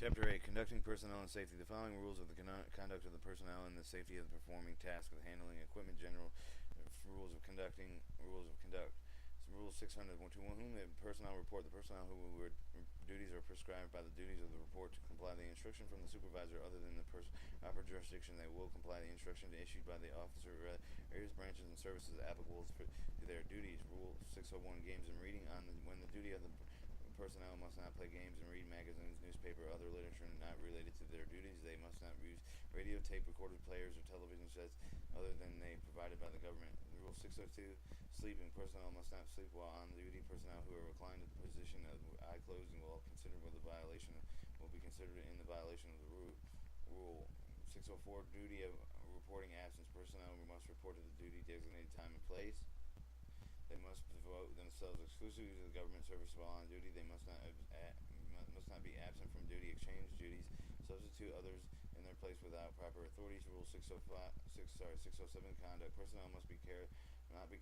Chapter 8. Conducting Personnel and Safety. The following rules of the conduct of the personnel and the safety of the performing task of handling equipment. General rules of conducting. Rules of conduct. Rule 600. To whom the personnel report, the personnel who duties are prescribed by the duties of the report to comply the instruction from the supervisor other than the proper jurisdiction, they will comply the instruction issued by the officer, areas, branches, and services applicable to their duties. Rule 601. Games and reading. When the duty of the personnel must not play games and read magazines, newspaper, or other literature not related to their duties. They must not use radio, tape, recorded players, or television sets other than they provided by the government. Rule 602. Sleeping. Personnel must not sleep while on duty. Personnel who are reclined in the position of eye closing will be considered in the violation of the rule. 604. Duty of reporting absence. Personnel must report to the duty designated time and place. They must devote themselves exclusively to the government service while on duty. They must not be absent from duty, exchange duties, substitute others in their place without proper authorities. Rule 607. Conduct. Personnel must not be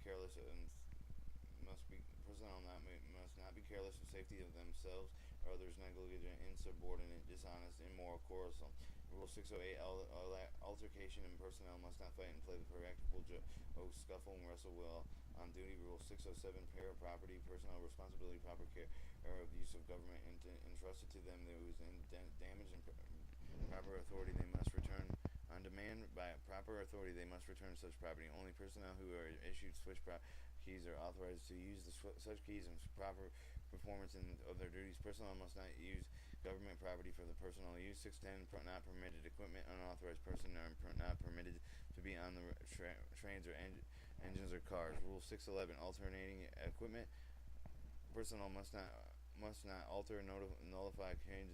careless of safety of themselves or others, negligent, insubordinate, dishonest, immoral, quarrelsome. Rule 608. Altercation, and personnel must not fight and play the practical joke, scuffle, and wrestle while on duty. Rule 607. Care of property. Personnel responsibility, proper care of use of government entrusted to them. There was damage and proper authority. They must return on demand. By proper authority, they must return such property. Only personnel who are issued switch keys are authorized to use such keys in proper performance of their duties. Personnel must not use government property for the personal use. 610. Not permitted equipment. Unauthorized persons are not permitted to be on the trains or engines or cars. Rule 611. Alternating equipment. Personnel must not alter, nullify, change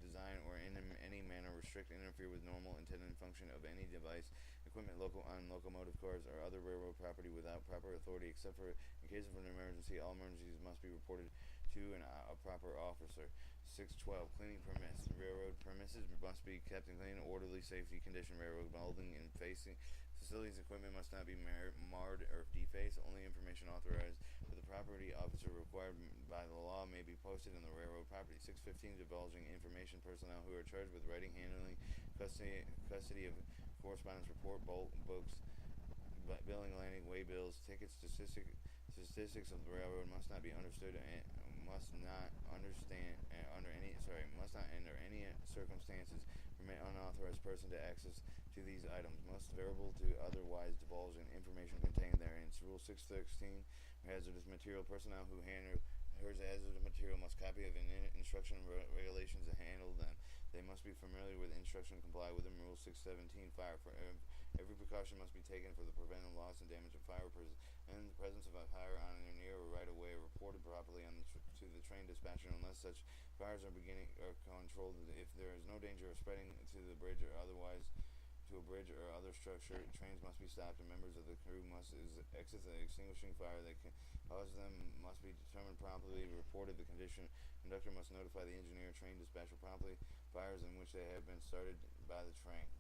design, or in any manner restrict, interfere with normal intended function of any device, equipment on locomotive cars, or other railroad property without proper authority, except for in case of an emergency. All emergencies must be reported to a proper officer. 612. Cleaning permits. Railroad premises must be kept in clean, orderly, safety condition. Railroad building and facilities equipment must not be marred or defaced. Only information authorized for the property officer required by the law may be posted in the railroad property. 615. Divulging information. Personnel who are charged with writing, handling, custody of correspondence report, books, billing, landing, way bills, tickets, statistics of the railroad must not be understood and must not under any circumstances permit unauthorized person to access to these items. Must variable to otherwise divulge information contained therein. Rule 616. Hazardous material. Personnel who handle hazardous material must copy of instruction and regulations to handle them. They must be familiar with instruction and comply with them. Rule 617. Fire. Every precaution must be taken for the preventive loss and damage of fire. In the presence of a fire on a near or right of way, reported properly to the train dispatcher unless such fires are controlled. If there is no danger of spreading to the bridge or otherwise to a bridge or other structure, trains must be stopped and members of the crew must exit the extinguishing fire that can cause them must be determined promptly, reported. The conductor must notify the engineer, train dispatcher promptly fires in which they have been started by the train.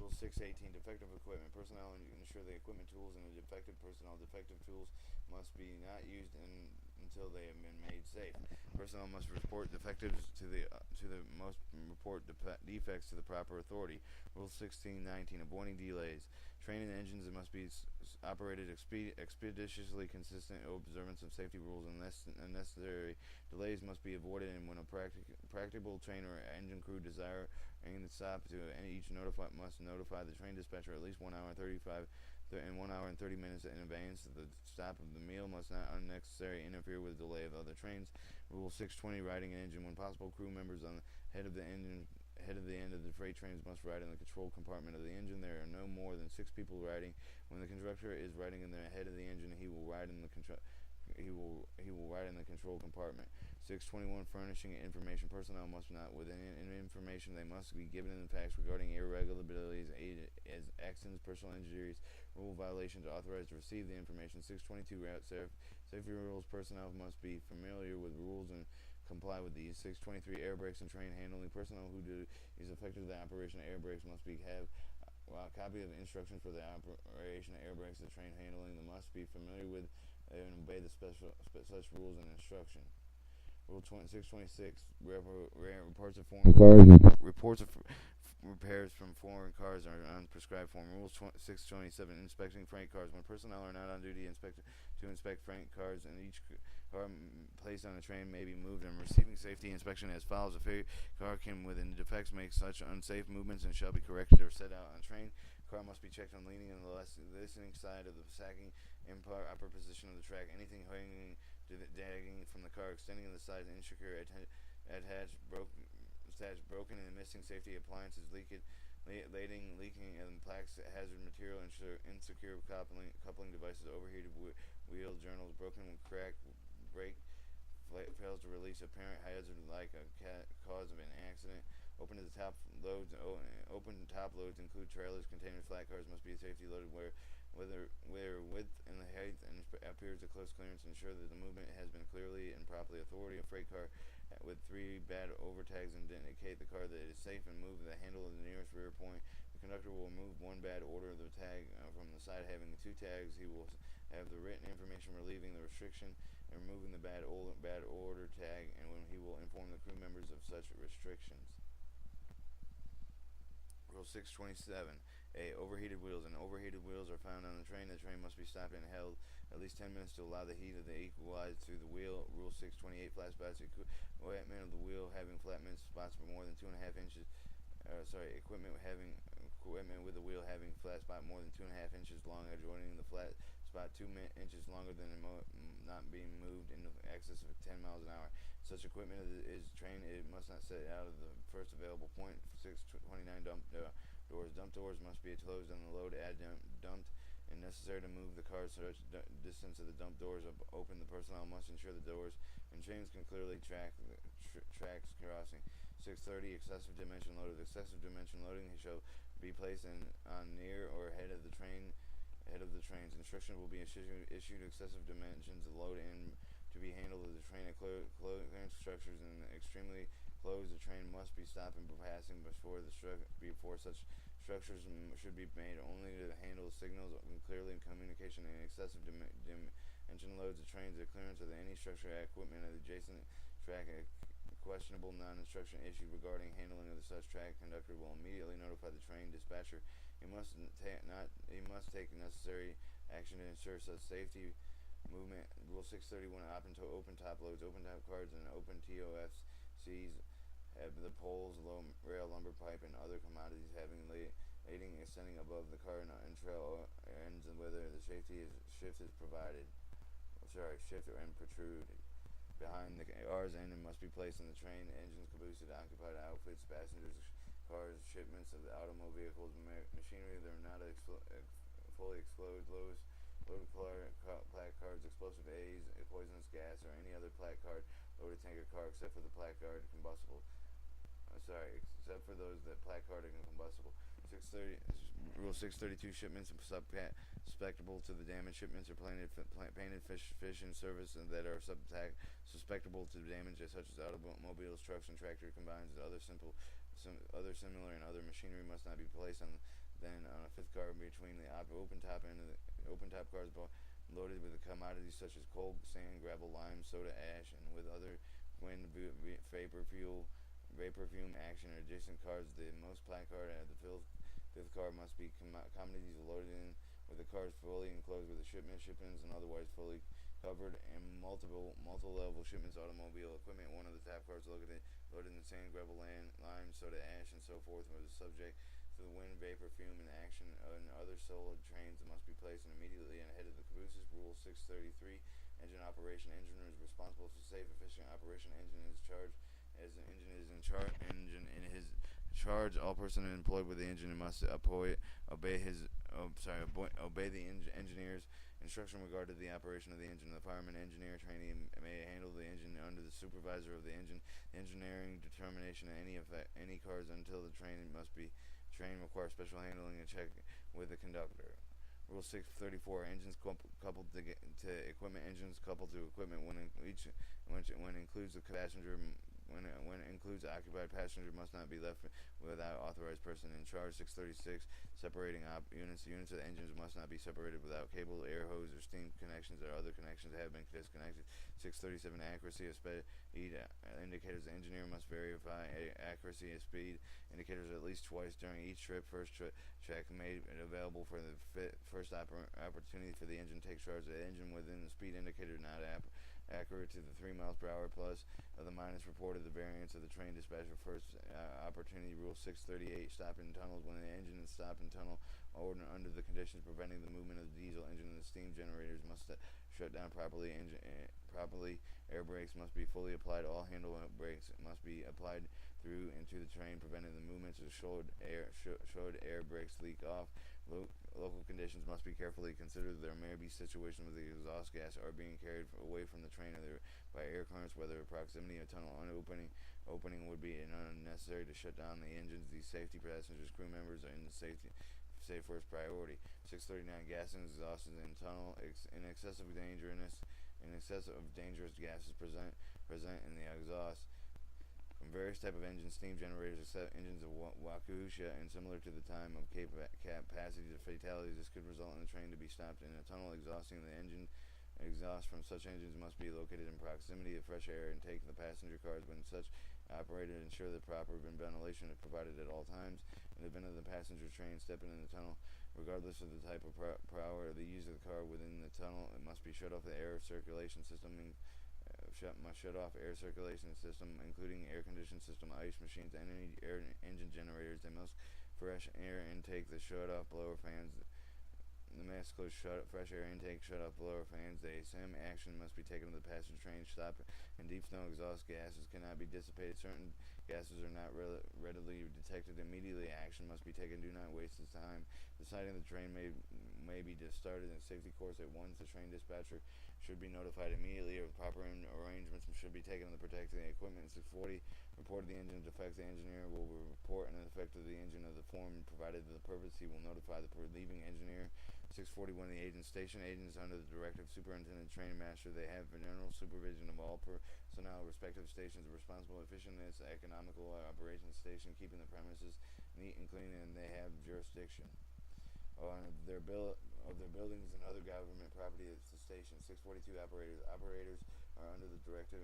Rule 618. Defective equipment. Personnel ensure the equipment, tools, and the defective personnel. Defective tools must be not used until they have been made safe. Personnel must report defectives report defects to the proper authority. Rule 1619. Avoiding delays. Training engines must be operated expeditiously, consistent observance of safety rules. Unless unnecessary delays must be avoided, and when a practicable train or engine crew desire the stop to each must notify the train dispatcher at least 1 hour and 30 minutes in advance. The stop of the meal must not unnecessarily interfere with the delay of other trains. Rule 620. Riding an engine. When possible, crew members on the head of the end of the freight trains must ride in the control compartment of the engine. There are no more than 6 people riding. When the conductor is riding in the head of the engine, he will ride in the ride in the control compartment. 621. Furnishing information. Personnel must not within information. They must be given in facts regarding irregularities, as accidents, personal injuries, rule violations. Authorized to receive the information. 622. Route safety rules. Personnel must be familiar with rules and comply with these. 623. Air brakes and train handling. Personnel who is effective the operation of air brakes must have a copy of instructions for the operation of air brakes and train handling. They must be familiar with and obey such rules and instruction. Rule 626. Reports of repairs from foreign cars are on prescribed form. Rule 627. Inspecting freight cars. When personnel are not on duty to inspect freight cars, and each car placed on a train may be moved and receiving safety inspection as follows. A freight car can, within defects, make such unsafe movements and shall be corrected or set out on train. Car must be checked on leaning on the listening side of the sacking upper position of the track. Anything hanging, dragging from the car, extending on the sides, insecure attached, broken, and missing safety appliances, leaking, and plaques, hazard material, insecure coupling devices, overheated wheel journals, broken crack, brake fails to release apparent hazard like a cause of an accident. Open top loads include trailers containing flat cars must be safety loaded where width and the height and appears to close clearance. Ensure that the movement has been clearly and properly authority. A freight car with 3 bad overtags indicate the car that it is safe and move the handle of the nearest rear point. The conductor will remove 1 bad order of the tag from the side having 2 tags. He will have the written information relieving the restriction and removing the bad order tag, and when he will inform the crew members of such restrictions. Rule 627. Overheated wheels. And overheated wheels are found on the train. The train must be stopped and held at least 10 minutes to allow the heat of the equalize through the wheel. Rule 628. Flat spots. Equipment of the wheel having flat spots for more than 2.5 inches. Equipment with the wheel having flat spot more than 2.5 inches long, adjoining the flat spot 2 inches longer than not being moved in excess of 10 miles an hour. Such equipment is trained. It must not set out of the first available point. 629. Dump doors. Dump doors must be closed on the load dumped and necessary to move the car such distance of the dump doors open. The personnel must ensure the doors and chains can clearly tracks crossing. 630. Excessive dimension loading. Excessive dimension loading shall be placed on near or ahead of the trains. Instruction will be issued excessive dimensions of load and to be handled as the train at clearance structures and extremely closed. The train must be stopped and passing before such structures should be made only to handle signals clearly in communication. And excessive dimension loads the trains at clearance of any structure equipment of the adjacent track. Questionable non-instruction issued regarding handling of such track, conductor will immediately notify the train dispatcher. He must take necessary action to ensure such safety movement. Rule 631. Open top loads. Open top cars and open TOFCs have the poles, rail, lumber pipe, and other commodities having lading extending above the car and trail ends, and whether the shift is provided. Shifter and protruded. Behind the car's engine must be placed in the train, engines, cabooses, occupied outfits, passengers, cars, shipments of the automobile vehicles, machinery that are not fully exploded, loaded plaque cards, explosive A's, poisonous gas, or any other plaque card, loaded tanker car except for the plaque card combustible. Except for those that plaque card and combustible. 630. Rule 632. Shipments susceptible to the damage. Shipments are painted fish in service that are susceptible to damage, such as automobiles, trucks, and tractor combines. Other similar and other machinery must not be placed on a fifth car between the open top end of the open top cars loaded with commodities such as coal, sand, gravel, lime, soda ash, and with other wind, vapor fume action or adjacent cars. The most placard at the fifth car must be commodities loaded in with the cars fully enclosed with the shipments and otherwise fully covered, and multiple level shipments automobile equipment. One of the top cars loaded in sand, gravel, lime, soda ash, and so forth was subject to the wind, vapor fume, and action and other solid trains that must be placed immediately ahead of the cabooses. Rule 633. Engine operation. Engine is responsible for safe, efficient operation. Engine is charged. As the engine is in his charge, all personnel employed with the engine must obey the engineer's instruction regarding the operation of the engine. The fireman engineer trainee may handle the engine under the supervisor of the engine. Engineering determination of any cars until the train must be trained requires special handling and check with the conductor. Rule 634. Engines coupled to equipment. Engines coupled to equipment when includes the passenger. When includes occupied passenger must not be left without authorized person in charge. 636. Separating units. The units of the engines must not be separated without cable, air hose, or steam connections or other connections that have been disconnected. 637. Accuracy of speed indicators. The engineer must verify accuracy of speed indicators at least twice during each trip. First check made available for the first opportunity for the engine takes charge of the engine within the speed indicator not accurate to the 3 miles per hour plus of the minus reported the variance of the train dispatcher first opportunity. Rule 638. Stop in tunnels. When the engine is stopped in tunnel or under the conditions preventing the movement of the diesel engine and the steam generators must shut down properly. Properly, air brakes must be fully applied. All handle brakes must be applied through into the train, preventing the movements of should air brakes leak off. Local conditions must be carefully considered. There may be situations where the exhaust gas are being carried away from the train either by air currents, whether proximity of tunnel opening would be unnecessary to shut down the engines. These safety passengers, crew members are in the safe first priority. 639. Gas and exhaust in tunnel. In excess of dangerous gases present in the exhaust from various type of engines, steam generators, except engines of Waukesha, and similar to the time of cap passage of fatalities. This could result in the train to be stopped in a tunnel. Exhausting the engine. Exhaust from such engines must be located in proximity of fresh air intake of the passenger cars. When such operated, ensure that proper ventilation is provided at all times. In the event of the passenger train stepping in the tunnel, regardless of the type of power or the use of the car within the tunnel, it must be shut off the air circulation system. Must shut off air circulation system, including air conditioning system, ice machines, and any engine generators. They must fresh air intake. The shut off blower fans. The must close fresh air intake, shut off blower fans. The same action must be taken to the passenger train. Stop and deep snow exhaust gases cannot be dissipated. Certain gases are not readily detected immediately. Action must be taken. Do not waste this time. Deciding the train may be started in safety course at once. The train dispatcher should be notified immediately, or proper arrangements should be taken to protect the equipment. 640. Report the engine defect. The engineer will report an effect of the engine of the form provided to the purpose. He will notify the relieving engineer. 641. The agent station agents under the directive superintendent train master. They have general supervision of all personnel respective stations. The responsible effectiveness economical operation station, keeping the premises neat and clean, and they have jurisdiction on their buildings and other government property at the station. 642. Operators are under the direction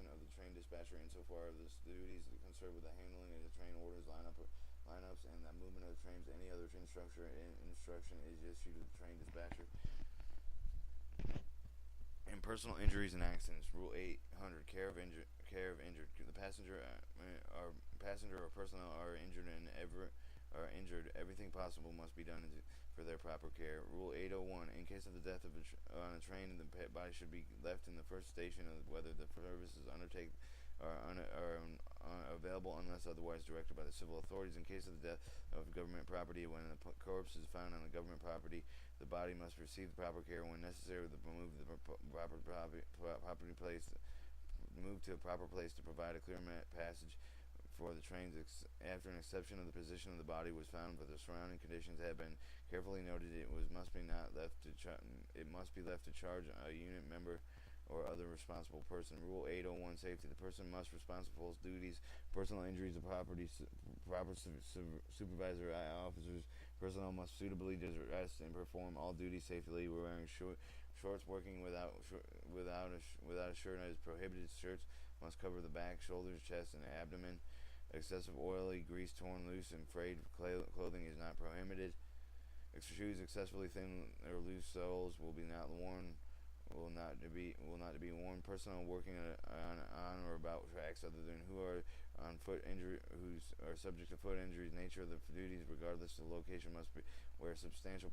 of the train dispatcher insofar as the duties concerned with the handling of the train orders, lineups, and the movement of the trains. Any other instruction is issued to the train dispatcher. In personal injuries and accidents, Rule 800. Care of injured. The passenger or personnel are injured everything possible must be done for their proper care. Rule 801. In case of the death on a train, the body should be left in the first station of whether the services undertake are available unless otherwise directed by the civil authorities. In case of the death of government property, when a corpse is found on the government property, the body must receive the proper care. When necessary, move the property place, move to a proper place to provide a clear passage for the trains. After an exception of the position of the body was found, but the surrounding conditions have been carefully noted, it must be left to charge a unit member or other responsible person. Rule 801. Safety. The person must responsible for duties, personal injuries of property, proper supervisor officers. Personnel must suitably dress and perform all duties safely. Wearing shorts, working without a shirt is prohibited. Shirts must cover the back, shoulders, chest, and abdomen. Excessive oily, grease, torn, loose, and frayed clothing is not prohibited. Shoes excessively thin or loose soles will not to be worn. Personnel working on or about tracks other than who are on foot injury, who are subject to foot injuries. Nature of the duties, regardless of the location, must wear substantial,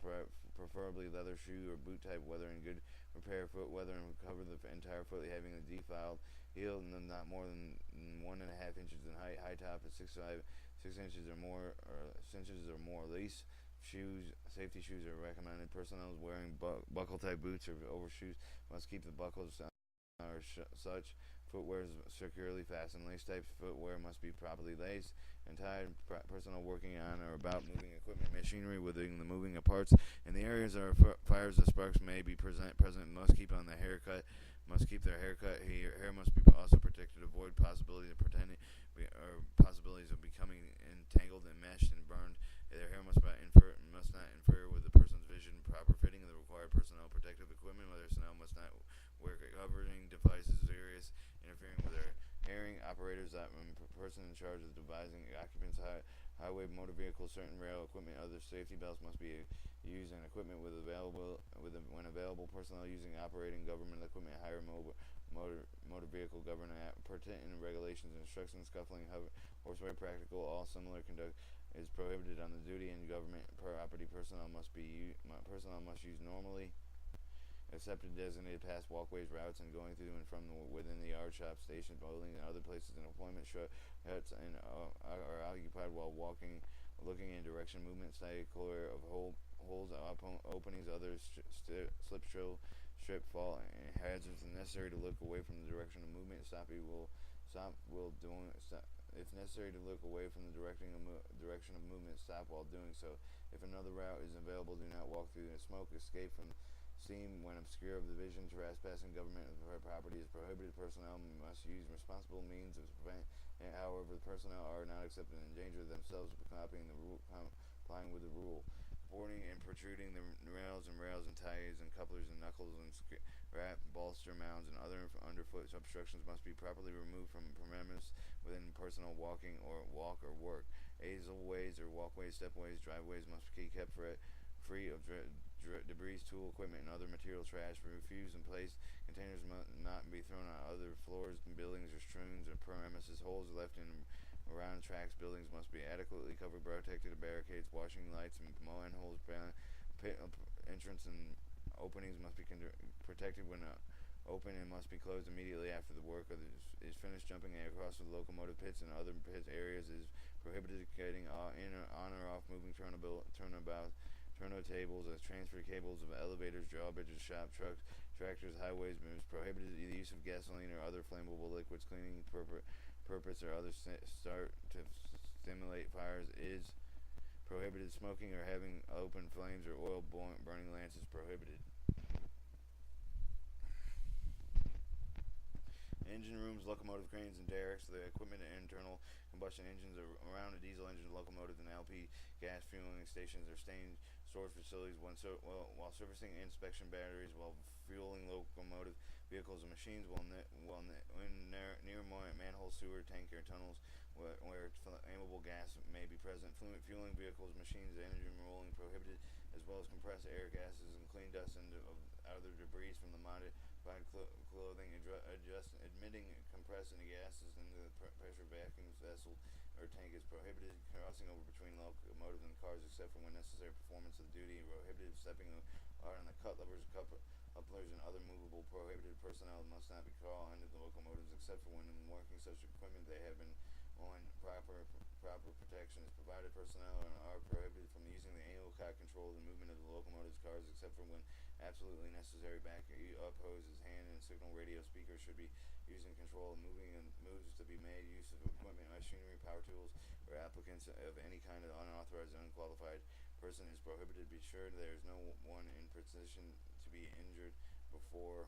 preferably leather shoe or boot type, whether in good repair foot, whether and cover the entire foot, having a defiled heel, and not more than 1.5 inches in height. High top is 6 inches or more, Lace shoes, safety shoes are recommended. Personnel wearing buckle type boots or overshoes must keep the buckles or such. Footwear is securely fastened. Lace type footwear must be properly laced and tied. Personnel working on or about moving equipment, machinery within the moving of parts in the areas where fires or sparks may be present must keep on the haircut. Must keep their haircut. Hair must be also protected. Avoid possibility of requiring operators that person in charge of devising occupants highway motor vehicles, certain rail equipment, other safety belts must be used, and equipment when available. Personnel using operating government equipment, hire motor vehicle government pertinent regulations, instructions, scuffling, horsepower practical, all similar conduct is prohibited on the duty, and government property personnel must use normally accepted designated paths, walkways, routes, and going through and from within the yard, shop, station, buildings, and other places in employment huts and are occupied while walking, looking in direction, movement, stay clear of holes, openings, other slip, strip, fall, and hazards. If necessary to look away from the direction of movement, if necessary to look away from the direction of movement, stop while doing so. If another route is available, do not walk through the smoke. Escape from steam when obscure of the vision. Trespassing government property is prohibited. Personnel must use responsible means to prevent it. However, the personnel are not accepted and endanger themselves complying with the rule. Boarding and protruding the rails and ties and couplers and knuckles and wrap, bolster mounds, and other underfoot obstructions must be properly removed from premises within personal walk or work. Aisleways or walkways, stepways, driveways must be kept free of debris, tool equipment, and other material trash. Refuse and place containers must not be thrown on other floors, buildings, or strewn or premises. Holes left in around tracks, buildings must be adequately covered, protected barricades, washing lights, and manholes, pit entrance and openings must be protected when open and must be closed immediately after the work is finished. Jumping across the locomotive pits and other pit areas is prohibited. Getting on or off moving tables, as transfer cables of elevators, drawbridges, shop trucks, tractors, highways is prohibited. The use of gasoline or other flammable liquids, cleaning purpose or other start to stimulate fires is prohibited. Smoking or having open flames or oil burning lamps is prohibited. Engine rooms, locomotive cranes, and derricks. The equipment and internal combustion engines around a diesel engine, locomotive, and LP gas fueling stations are storage facilities while servicing inspection batteries, while fueling locomotive vehicles and machines, near manhole, sewer, tank, or tunnels where flammable gas may be present. Fueling vehicles, machines, engine rolling prohibited, as well as compressed air gases and clean dust and other debris from the modified clothing, admitting compressing gases into the pressure vacuum vessel or tank is prohibited. Crossing over between locomotives and cars except for when necessary performance of duty prohibited. Stepping on the couplers, and other movable prohibited. Personnel must not be crawled under the locomotives except for when working such equipment they have been on proper protection is provided. Personnel are prohibited from using the angle cot control of the movement of the locomotive's cars except for when absolutely necessary. Back up hoses, hand and signal radio speakers should be used in control of moving and moves to be made. Use of equipment, machinery, power tools, or applicants of any kind of unauthorized or unqualified person is prohibited. Be sure there is no one in position to be injured before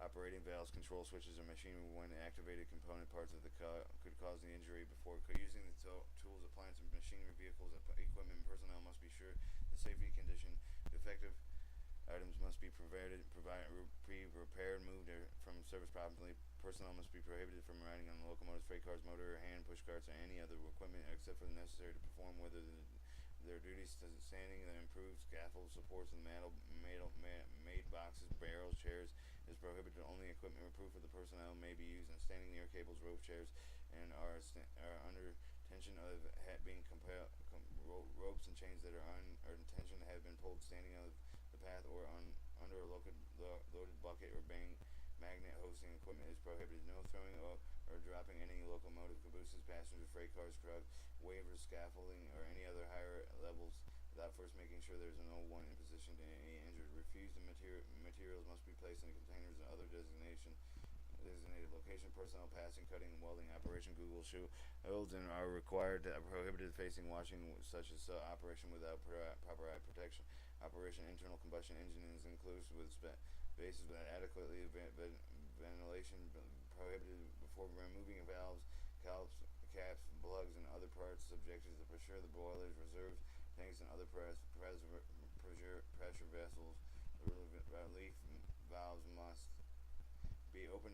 operating valves, control switches, or machinery when activated. Component parts of could cause the injury before using the tools, appliances, machinery, vehicles, equipment, and personnel must be sure the safety condition. Defective items must be repaired, moved from service properly. Personnel must be prohibited from riding on the locomotives, freight cars, motor, hand push carts, or any other equipment except for the necessary to perform whether their duties standing that improves scaffold supports and made boxes, barrels, chairs is prohibited. Only equipment approved for the personnel may be used in standing near cables, rope, chairs, and are under tension of being ropes and chains that are in tension have been pulled standing on the path or under a loaded bucket or magnet hosting equipment is prohibited. No throwing or dropping any locomotive cabooses, passenger freight cars, trucks, waivers, scaffolding, or any other higher levels without first making sure there is no one in position to any injured. Refused materials must be placed in containers and other designated location. Personnel passing, cutting, and welding operation Google shields and are required to prohibited facing washing such as operation without proper eye protection. Operation internal combustion engine is inclusive with bases with adequately ventilation prohibited before removing valves, caps, plugs, and other parts subjected to pressure the boilers, reserve tanks, and other pressure vessels. The relief valves must be open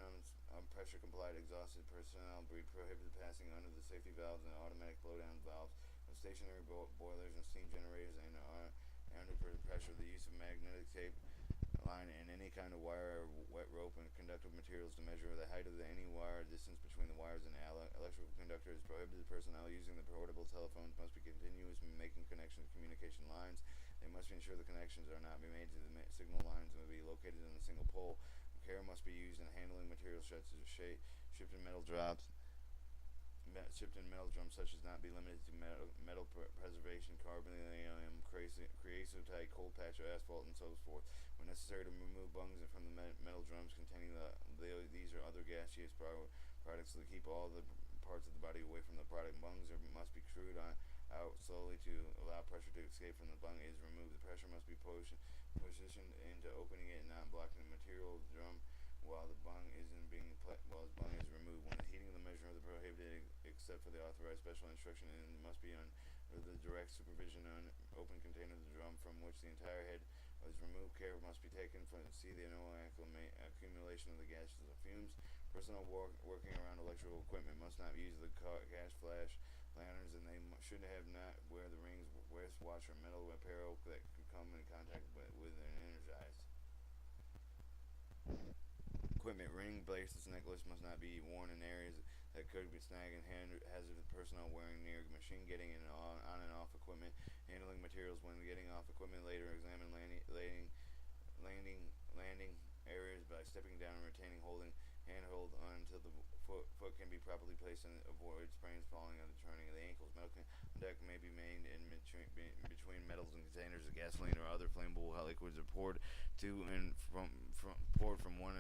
Pressure complied exhausted personnel be prohibited passing under the safety valves and automatic blowdown valves of stationary boilers and steam generators and under pressure. The use of magnetic tape line and any kind of wire or wet rope and conductive materials to measure the height of any wire distance between the wires and electrical conductor is prohibited. Personnel using the portable telephones must be continuous in making connection to communication lines. They must ensure the connections are not be made to the signal lines and will be located in a single pole. Care must be used in handling materials such as shipped in metal drops shipped in metal drums such as not be limited to metal preservation, carbon, creosote, cold patch, or asphalt, and so forth. When necessary to remove bungs from the metal drums containing these or other gaseous products to keep all the parts of the body away from the product. Bungs must be screwed out slowly to allow pressure to escape from the bung is removed. The pressure must be positioned into opening it and not blocking the material of the drum while the bung is removed. When the heating of the measure of the prohibited except for the authorized special instruction and must be under the direct supervision on open container of the drum from which the entire head is removed. Care must be taken to see the no accumulation of the gases or fumes. Personnel working around electrical equipment must not use the gas flash lanterns, and they should have not wear the rings, wristwatch, or metal apparel that could come in contact with an energized equipment. Ring, bracelets, necklace must not be worn in areas that could be snagged and hazardous. Personnel wearing near machine getting in on and off equipment. Handling materials when getting off equipment. Later examine landing areas by stepping down and retaining handhold until the foot can be properly placed and avoid sprains falling on the turning of the ankles. Metal deck may be made in between metals and containers of gasoline or other flammable liquids are poured to and poured from one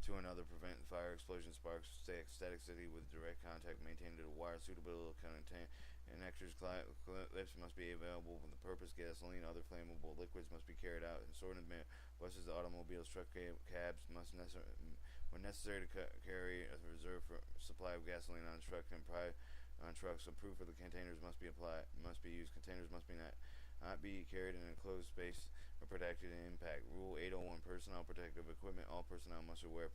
to another. Prevent fire explosion, sparks, staticity with direct contact. Maintain the wire suitable connectors. Clips must be available for the purpose. Gasoline, other flammable liquids must be carried out. Assorted buses, automobiles, truck cabs must when necessary to carry a reserve supply of gasoline on truck and on trucks. So proof of the containers must be used. Containers must not be carried in an enclosed space or protected in impact. Rule 801: Personnel protective equipment. All personnel must wear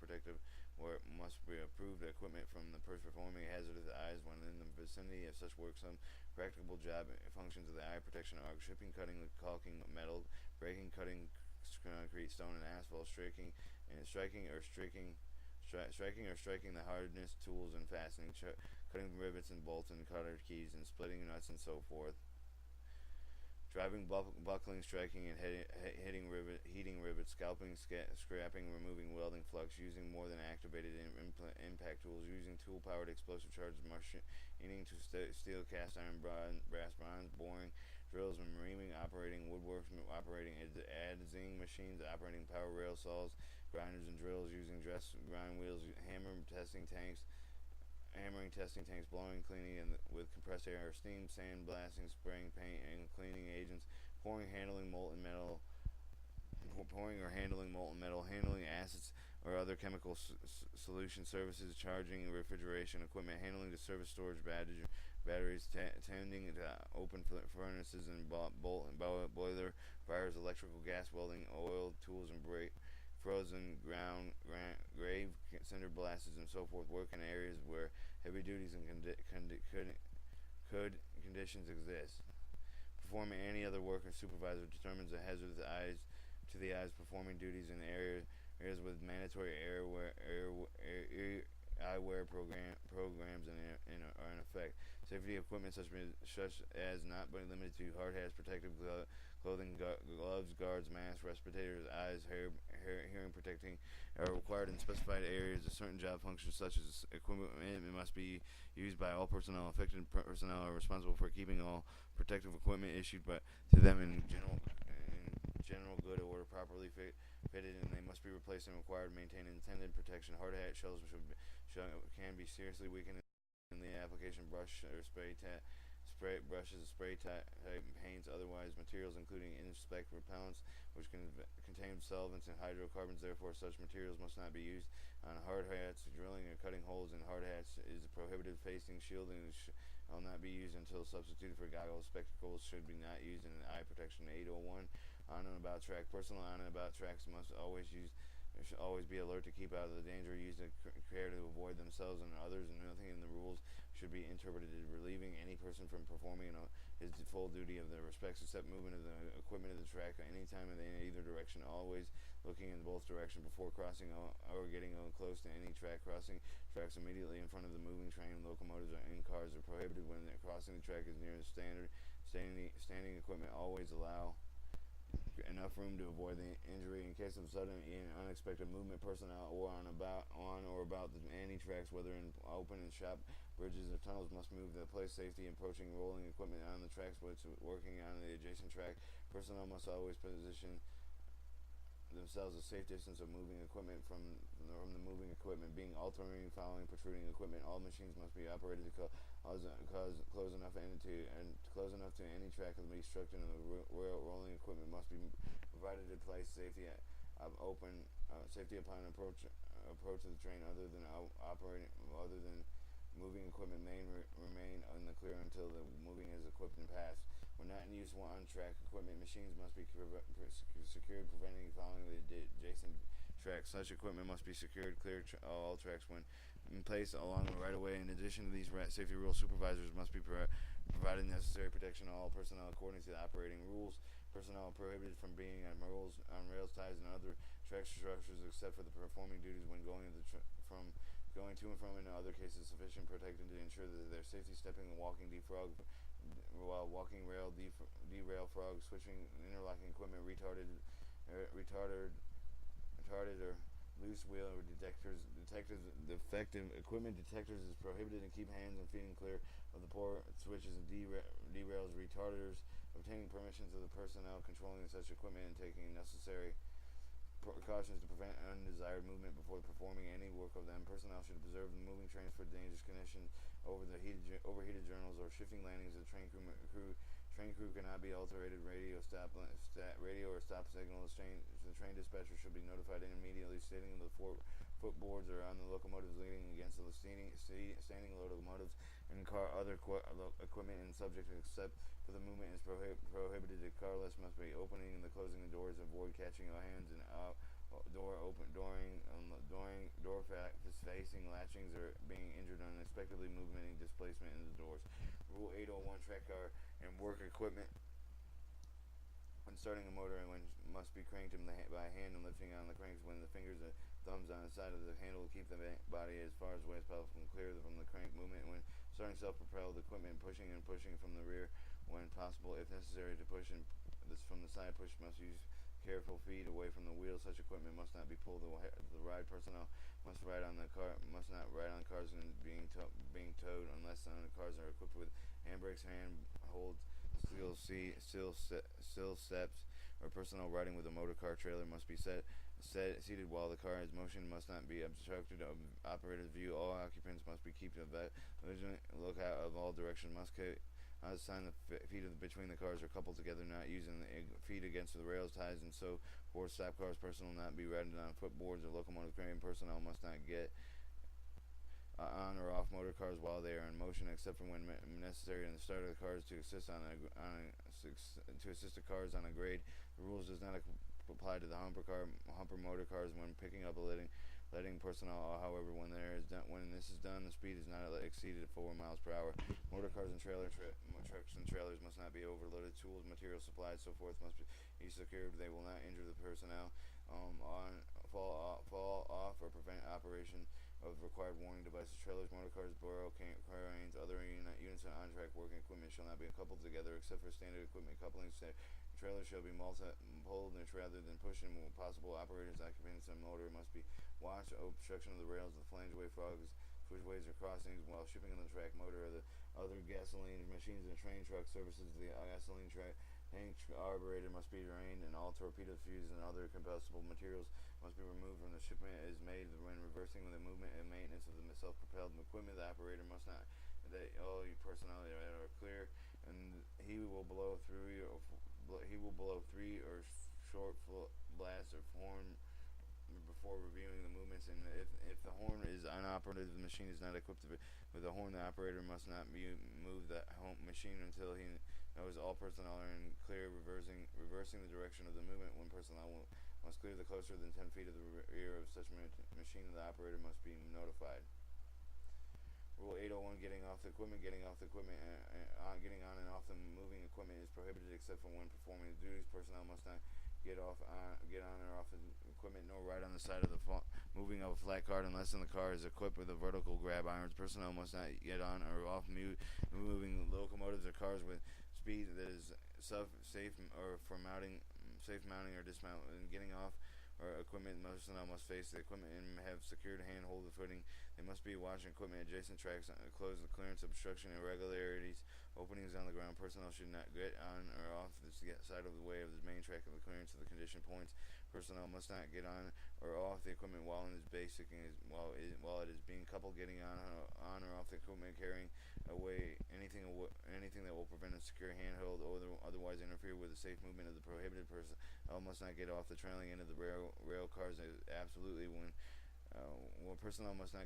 must be approved equipment from the performing hazardous eyes when in the vicinity of such work. Some practicable job functions of the eye protection are shipping, cutting, caulking metal, breaking, cutting concrete, stone, and asphalt, striking or striking the hardness tools and fastening, cutting rivets and bolts and cutter keys, and splitting nuts and so forth. Driving, buckling, striking, and heating rivets, scalping, scrapping, removing welding flux, using more than activated impact tools, using tool-powered explosive charges, machining to steel, cast iron, brass, bronze, boring, drills, and reaming, operating woodworks, operating adzing machines, operating power rail saws, grinders and drills, using grind wheels, hammering, testing tanks, blowing, cleaning with compressed air or steam, sand blasting, spraying paint and cleaning agents, pouring or handling molten metal, handling acids or other chemical solution services, charging refrigeration equipment, handling the service storage batteries, tending to open furnaces and boiler fires, electrical, gas, welding, oil, tools, and frozen ground, grave, cinder blasts, and so forth. Work in areas where heavy duties and conditions exist. Performing any other work or supervisor determines the hazard to the eyes performing duties in areas with mandatory eyewear programs are in effect. Safety equipment such as not but limited to hard hats, protective clothing, gloves, guards, masks, respirators, eyes, hearing protecting are required in specified areas. Certain job functions such as equipment must be used by all personnel. Affected personnel are responsible for keeping all protective equipment issued to them in general good order, properly fitted, and they must be replaced and required to maintain intended protection. Hard hat shells can be seriously weakened in the application brush or spray brushes, spray type paints, otherwise materials including inspect repellents which contain solvents and hydrocarbons. Therefore, such materials must not be used on hard hats. Drilling or cutting holes in hard hats is prohibited. Facing shielding will not be used until substituted for goggles. Spectacles should be not used in eye protection. 801: On and about track. Personnel on and about tracks must always use They should always be alert to keep out of the danger, use the care to avoid themselves and others, and nothing in the rules should be interpreted as relieving any person from performing his full duty of the respects except movement of the equipment of the track at any time in either direction, always looking in both directions before crossing or getting close to any track crossing. Tracks immediately in front of the moving train, locomotives, or in cars are prohibited when crossing the track is near the standing equipment. Always allow enough room to avoid the injury in case of sudden and unexpected movement. Personnel or on or about any tracks, whether in open and shop bridges or tunnels, must move to place safety approaching rolling equipment on the tracks which working on the adjacent track. Personnel must always position themselves a safe distance of moving equipment from the moving equipment, being alternating, following protruding equipment. All machines must be operated to close enough to any track of the structure, and the rolling equipment must be provided to place safety safety upon approach of the train. Other than moving equipment may remain in the clear until the moving is equipped and passed. When not in use on track equipment, machines must be secured, preventing following the adjacent tracks. Such equipment must be secured, clear all tracks when in place along the right-of-way. In addition to these safety rules, supervisors must be provided necessary protection to all personnel according to the operating rules. Personnel are prohibited from being on rails, ties, and other track structures except for the performing duties when going to and from. In other cases, sufficient protected to ensure that their safety, stepping and walking while walking derail frog, switching interlocking equipment, retarded or loose wheel or defective equipment detectors is prohibited, and keep hands and feet clear of the poor switches and derails, retarders, obtaining permissions of the personnel controlling such equipment, and taking necessary precautions to prevent undesired movement before performing any work of them. Personnel should observe the moving trains for dangerous conditions over the overheated journals or shifting landings of the train crew cannot be altered. Radio or stop signals. The train dispatcher should be notified immediately, stating the footboards are on the locomotives leading against the standing locomotives and other equipment and subject except for the movement is prohibited. The car lifts must be opening and closing the doors. Avoid catching your hands and door facing latchings or being injured unexpectedly moving displacement in the doors. Rule 801: track car and work equipment when starting a motor and when must be cranked by hand and lifting on the cranks when the fingers and thumbs on the side of the handle keep the body as far away as possible from the crank movement. When starting self-propelled equipment, pushing from the rear when possible. If necessary to push this from the side, push must use careful feet away from the wheels. Such equipment must not be pulled. The ride personnel must not ride on cars and being towed unless the cars are equipped with handbrakes, hand holds, steel steps, or personnel riding with a motor car trailer must be seated while the car is motion must not be obstructed of operator's view. All occupants must be keeping a vigilant lookout of all directions. Must sign the feet between the cars are coupled together, not using the feet against the rails, ties, and so forth. Stop cars personnel not be riding on footboards or locomotive crane. Personnel must not get on or off motor cars while they are in motion, except for when necessary in the start of the cars to assist the cars on a grade. The rules does not apply to the humper motor cars when picking up a letting personnel. However, when this is done, the speed is not exceeded at 4 miles per hour. Motor cars and trucks and trailers must not be overloaded. Tools, materials, supplies, so forth must be secured. They will not injure the personnel. Fall off or prevent operation of required warning devices. Trailers, motor cars, burro cranes, other units of on-track working equipment shall not be coupled together except for standard equipment coupling. Trailers shall be pulled rather than pushed, and possible operators, occupants, and motor must be watched. Obstruction of the rails, the flangeway frogs, switchways, or crossings while shipping on the track. Motor or the other gasoline machines and train truck services. The gasoline tank carburetor must be drained, and all torpedo fuses and other combustible materials must be removed when the shipment is made. When reversing the movement and maintenance of the self-propelled equipment, the operator must not that all personnel are clear, and he will blow 3 or short blasts of horn before reviewing the movements. And if the horn is unoperative, the machine is not equipped with a horn. The operator must not move the machine until he knows all personnel are in clear. Reversing the direction of the movement when personnel must clear the closer than 10 feet of the rear of such machine. The operator must be notified. Rule 801: Getting off the equipment. Getting on and off the moving equipment is prohibited except for when performing the duties. Personnel must not get on or off the equipment, nor ride on the side of the moving of a flat cart unless the car is equipped with a vertical grab irons. Personnel must not get on or off moving locomotives or cars with speed that is safe or for safe mounting or dismount. And getting off or equipment, personnel must face the equipment and have secured handhold the footing. They must be watching equipment adjacent tracks, close the clearance, obstruction, irregularities, openings on the ground. Personnel should not get on or off the side of the way of the main track of the clearance of the condition points. Personnel must not get on or off the equipment while it is being coupled. Getting on or off the equipment, carrying away anything that will prevent a secure handhold or otherwise interfere with the safe movement of the prohibited person. Must not get off the trailing end of the rail cars. Absolutely, personnel must not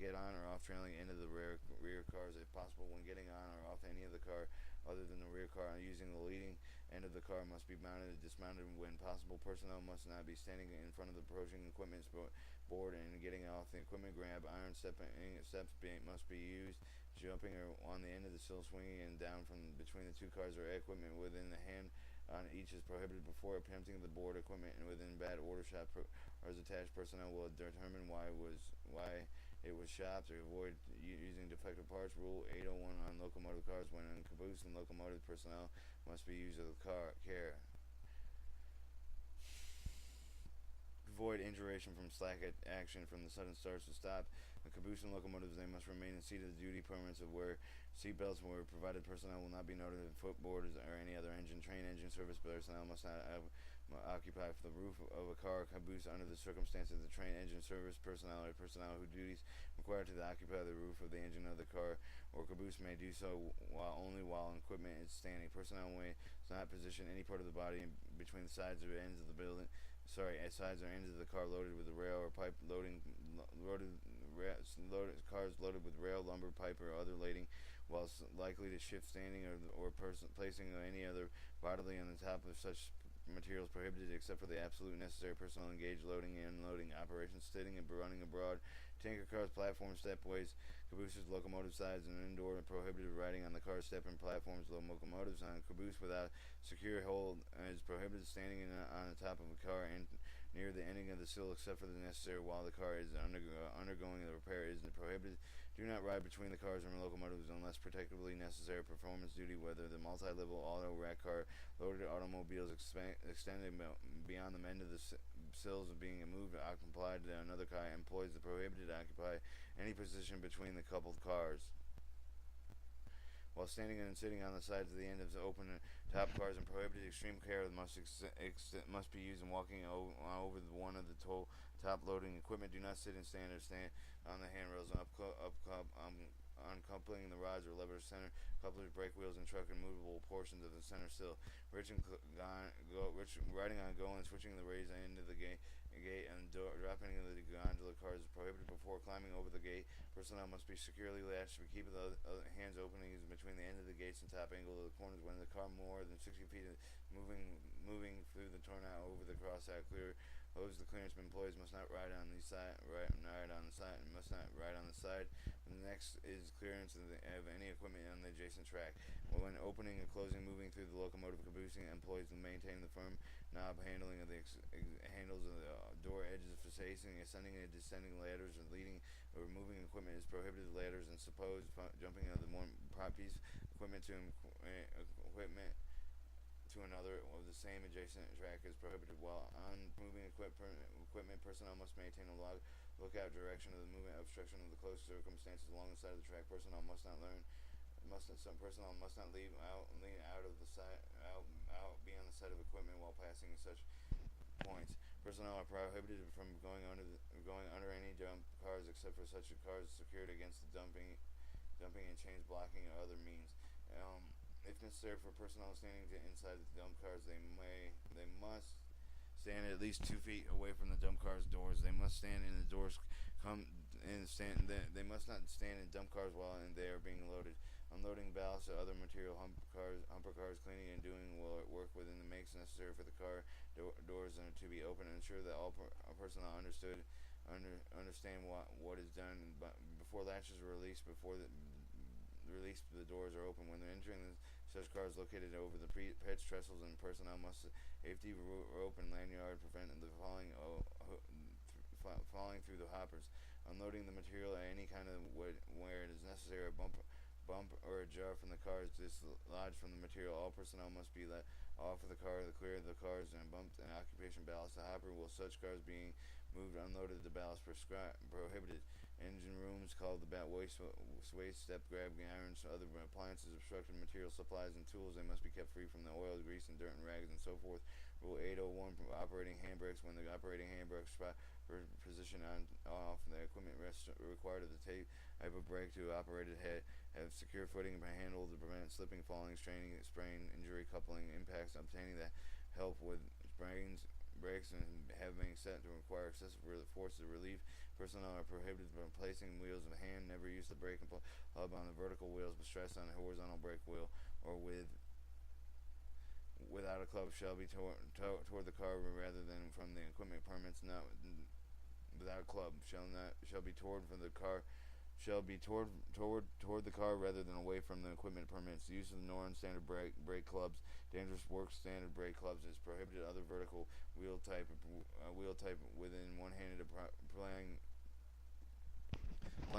get on or off trailing end of the rear cars if possible. When getting on or off any of the car other than the rear car, using the leading end of the car must be mounted and dismounted when possible. Personnel must not be standing in front of the approaching equipment board and getting off the equipment. Grab iron steps must be used. Jumping on the end of the sill, swinging and down from between the two cars or equipment within the hand on each is prohibited. Before attempting the board equipment and within bad order shop or as attached, personnel will determine why it was shopped or avoid using defective parts. Rule 801 on locomotive cars: when in caboose and locomotive, personnel must be used with care. Avoid induration from slack action from the sudden starts to stop. The caboose and locomotives, they must remain in seated duty permits of where seat belts were provided. Personnel will not be noted in footboards or any other train engine service. Personnel must not occupy the roof of a car caboose under the circumstances of the train engine service. Personnel who duties required to occupy the roof of the engine of the car or caboose may do so only while equipment is standing. Personnel may not position any part of the body between the sides or ends of the building. Sides or ends of the car loaded with a rail or pipe cars loaded with rail, lumber, pipe, or other lading, while likely to shift standing or placing any other bodily on the top of such materials prohibited except for the absolute necessary. Personnel engaged loading and unloading operations, sitting and running abroad. Tanker cars, platforms, stepways, cabooses, locomotive sides, and indoor prohibited riding on the car step and platforms. Locomotives on caboose without secure hold is prohibited. Standing on the top of a car and near the ending of the sill except for the necessary while the car is undergoing the repair is prohibited. Do not ride between the cars and locomotives unless protectively necessary performance duty, whether the multi-level auto rack car loaded automobiles extended beyond the end of the sills of being moved occupied to another car employs the prohibited to occupy any position between the coupled cars. While standing and sitting on the sides of the end of the open top cars and prohibited, extreme care must be used in walking over one of the top loading equipment. Do not sit and stand on the handrails uncoupling the rods or levers, center couplers, brake wheels, and truck and movable portions of the center sill. Riding on go and switching the raised end of the gate and dropping into the gondola cars is prohibited. Before climbing over the gate, personnel must be securely latched to keep the hands openings between the end of the gates and top angle of the corners. When the car more than 60 feet moving through the turnout over the cross-out close the clearance. Employees must not ride on the side and must not ride on the side. The next is clearance of any equipment on the adjacent track. When opening and closing, moving through the locomotive caboosing, employees will maintain the firm knob handling of the handles of the door edges for facing, ascending and descending ladders, and leading or moving equipment is prohibited. Ladders and supposed jumping of the more piece equipment to another of the same adjacent track is prohibited. While on moving equipment, personnel must maintain a lookout direction of the movement, obstruction of the close circumstances along the side of the track. Personnel must not lean out of the side, beyond the side of equipment while passing such points. Personnel are prohibited from going under any dump cars except for such cars secured against the dumping and chains blocking or other means. If necessary for personnel standing inside the dump cars, they must stand at least 2 feet away from the dump cars' doors. They must stand in the doors. They must not stand in dump cars while they are being loaded. Unloading ballast or other material, humper cars, cleaning and doing work within the makes necessary for the car doors to be open, and ensure that all personnel understand what is done. But before latches are released, the doors are open. When they're entering such cars located over the pitch trestles, and personnel must safety rope and lanyard prevent the falling through the hoppers. Unloading the material at any kind of wood where it is necessary. A bump or a jar from the car is dislodged from the material. All personnel must be let off of the car to clear the cars and bumped and occupation ballast. The hopper will such cars being moved unloaded. The ballast prohibited. Engine rooms called the waste step grab irons, other appliances, obstructed material supplies and tools. They must be kept free from the oil, grease, and dirt and rags and so forth. Rule 801: operating handbrakes. When the operating handbrake position on off, the equipment required of the type of brake to operate it have secure footing and handle to prevent slipping, falling, straining, sprain, injury, coupling, impacts. Obtaining the help with brakes and have been set to require excessive force to relieve. Personnel are prohibited from placing wheels of hand. Never use the brake hub on the vertical wheels, but stress on the horizontal brake wheel or without a club shall be toward the car rather than from the equipment permits. Not without a club shall be toward from the car shall be toward the car rather than away from the equipment permits. The use of non-standard brake clubs, dangerous work standard brake clubs is prohibited. Other vertical wheel type within one-handed applying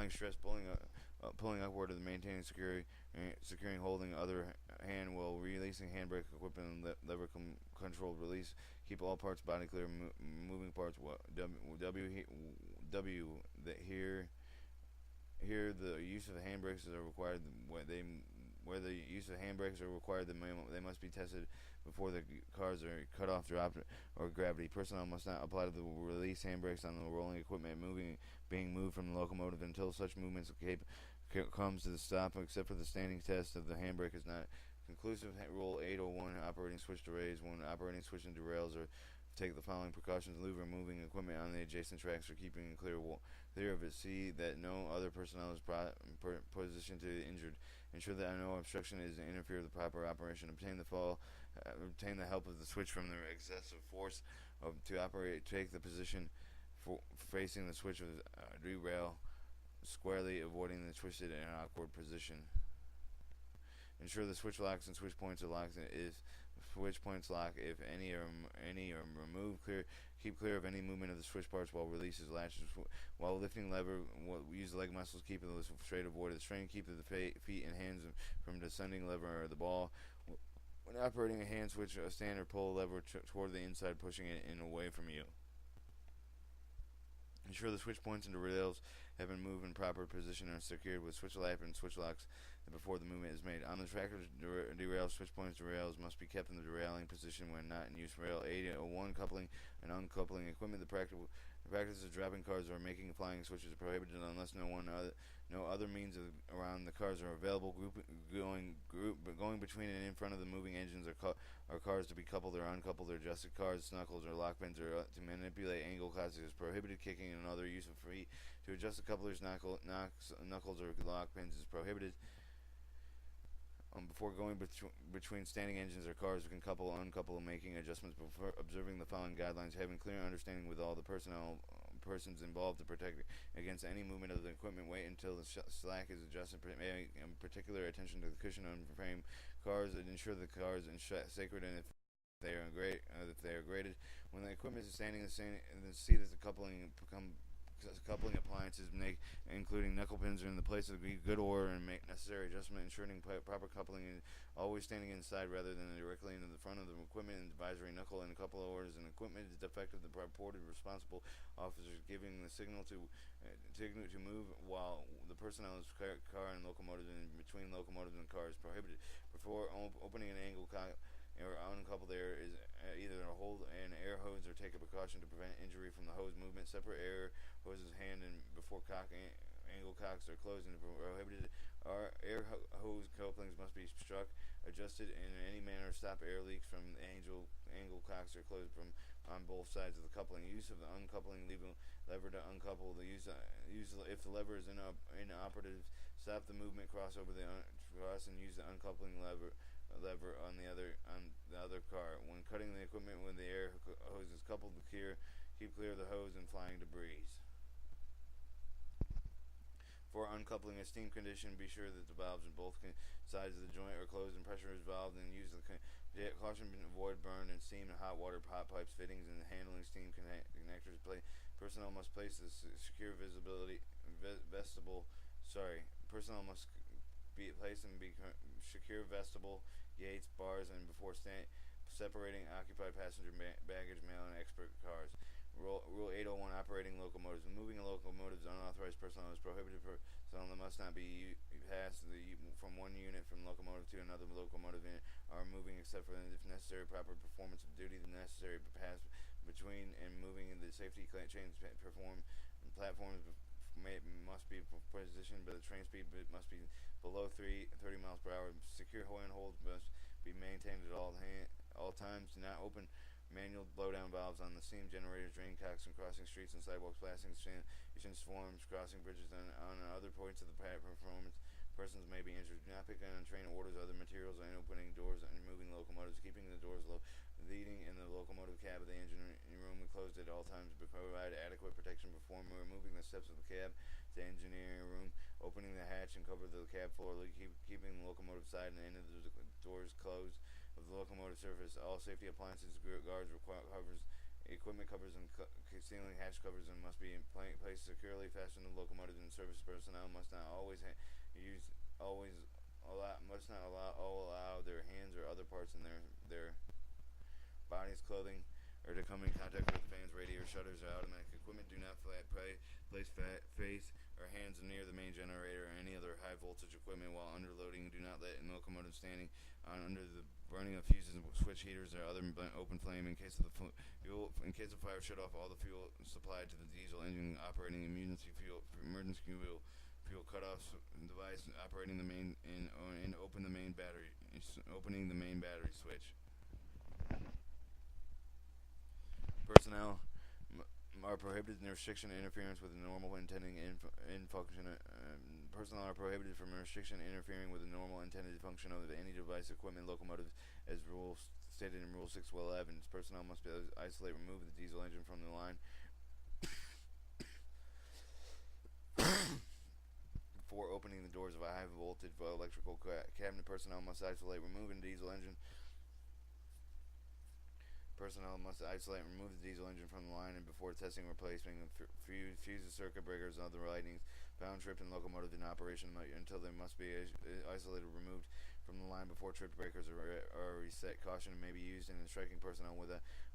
stress, pulling upward of the maintaining securing holding other hand while releasing handbrake equipment and lever controlled release. Keep all parts body clear. Moving parts. Here the use of handbrakes are required. Where the use of handbrakes are required, they must be tested before the cars are cut off or gravity. Personnel must not apply to the release handbrakes on the rolling equipment being moved from the locomotive until such movements comes to the stop, except for the standing test of the handbrake is not conclusive. Rule 801: operating switch derails. When operating switch and derails, or take the following precautions: leave or moving equipment on the adjacent tracks or keeping it clear of it. See that no other personnel is positioned to the injured. Ensure that no obstruction is to interfere with the proper operation. Obtain the help of the switch from the excessive force to operate. Take the position facing the switch of the derail squarely, avoiding the twisted and awkward position. Ensure the switch locks and switch points are locked. If switch points lock, if any are removed, keep clear of any movement of the switch parts while releases latches. While lifting lever, use the leg muscles, keep it straight, avoid the strain, keep the feet and hands from descending lever or the ball. When operating a hand switch, stand or pull a lever toward the inside, pushing it in away from you. Ensure the switch points and derails have been moved in proper position and are secured with switch lap and switch locks before the movement is made. On the tractor's derail, switch points derails must be kept in the derailing position when not in use. Rail 801: coupling and uncoupling equipment. The practice of dropping cars or making flying switches is prohibited unless no other means around the cars are available. Going between and in front of the moving engines are cars to be coupled or uncoupled or adjusted. Cars, knuckles, or lock pins are to manipulate angle causes is prohibited. Kicking and other use of feet to adjust the couplers, knuckles, or lock pins is prohibited. Before going between standing engines or cars, we can couple, uncouple, making adjustments before observing the following guidelines, having clear understanding with all the persons involved to protect against any movement of the equipment. Wait until the slack is adjusted, paying particular attention to the cushion on frame cars, and ensure the cars are sacred and if they are graded. When the equipment is standing in the seat, the coupling appliances including knuckle pins are in the place of good order and make necessary adjustment, ensuring proper coupling and always standing inside rather than directly into the front of the equipment. And advisory: knuckle and couple orders and equipment is defective. The reported responsible officers giving the signal to move while the personnel is car and locomotive and between locomotives and cars prohibited. Before opening an angle or uncoupled air is either hold an air hose or take a precaution to prevent injury from the hose movement. Separate air hoses hand and before angle cocks are closed and prohibited. Our air hose couplings must be struck, adjusted in any manner. Stop air leaks from the angle cocks are closed from on both sides of the coupling. Use of the uncoupling lever to uncouple. If the lever is inoperative, stop the movement, cross over cross and use the uncoupling lever lever on the other car. When cutting the equipment with the air hose is coupled, keep clear of the hose and flying debris. For uncoupling a steam condition, be sure that the valves on both sides of the joint are closed and pressure is valved, and use the caution to avoid burn and steam and hot water hot pipes, fittings, and handling steam connectors. Personnel must place the secure visibility vestibule. Personnel must be placed in secure vestibule, gates, bars, and before separating occupied passenger baggage, mail, and expert cars. Rule 801: Operating locomotives. Moving locomotives, unauthorized personnel is prohibited. Personnel that must not be passed from one unit from locomotive to another locomotive are moving except for if necessary proper performance of duty. The necessary pass between and moving in the safety chains platforms must be positioned, but the train speed must be below 30 miles per hour. Secure handholds must be maintained at all times. Do not open manual blowdown valves on the steam generators, drain cocks, and crossing streets and sidewalks, blasting swarms, crossing bridges, and on other points of the performance. Persons may be injured. Do not pick on train orders, other materials, and opening doors and moving locomotives, keeping the doors low, leading in the locomotive cab of the engine room closed at all times. Provide adequate protection before removing the steps of the cab to engineering room, opening the hatch and cover the cab floor, keeping the locomotive side and end of the doors closed of the locomotive surface. All safety appliances, guards, covers, equipment covers, and ceiling hatch covers and must be placed securely fastened to the locomotive, and service personnel must not allow their hands or other parts in their bodies, clothing, or to come in contact with fans, radiator shutters, or automatic equipment. Do not place face or hands near the main generator or any other high voltage equipment while underloading. Do not let a locomotive standing under the burning of fuses, switch heaters, or other open flame. In case of fire, shut off all the fuel supplied to the diesel engine operating emergency fuel cutoff device operating the main and opening the main battery switch. Personnel are prohibited in restriction and interference with the normal intending in function. Personnel are prohibited from restriction and interfering with the normal intended function of any device, equipment, locomotive, as stated in Rule 611. Personnel must isolate, remove the diesel engine from the line before opening the doors of a high voltage electrical cabinet. Personnel must isolate, remove the diesel engine. Personnel must isolate and remove the diesel engine from the line and before testing, replacing fuses, circuit breakers, and other lightnings found tripped in locomotive in operation until they must be isolated, removed from the line before tripped breakers are reset. Caution may be used in striking personnel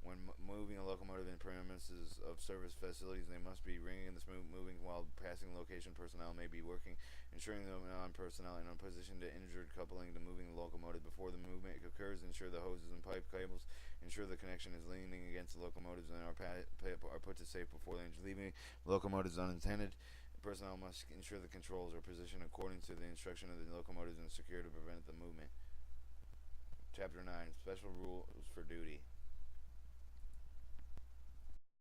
when moving a locomotive in premises of service facilities. They must be ringing and moving while passing location. Personnel may be working, ensuring the non-personnel in a position to injured coupling to moving the locomotive before the movement occurs. Ensure the hoses and pipe cables. Ensure the connection is leaning against the locomotives and are put to safe before the engine. Leaving locomotives unattended. Personnel must ensure the controls are positioned according to the instruction of the locomotives and secure to prevent the movement. Chapter 9: Special Rules for Duty.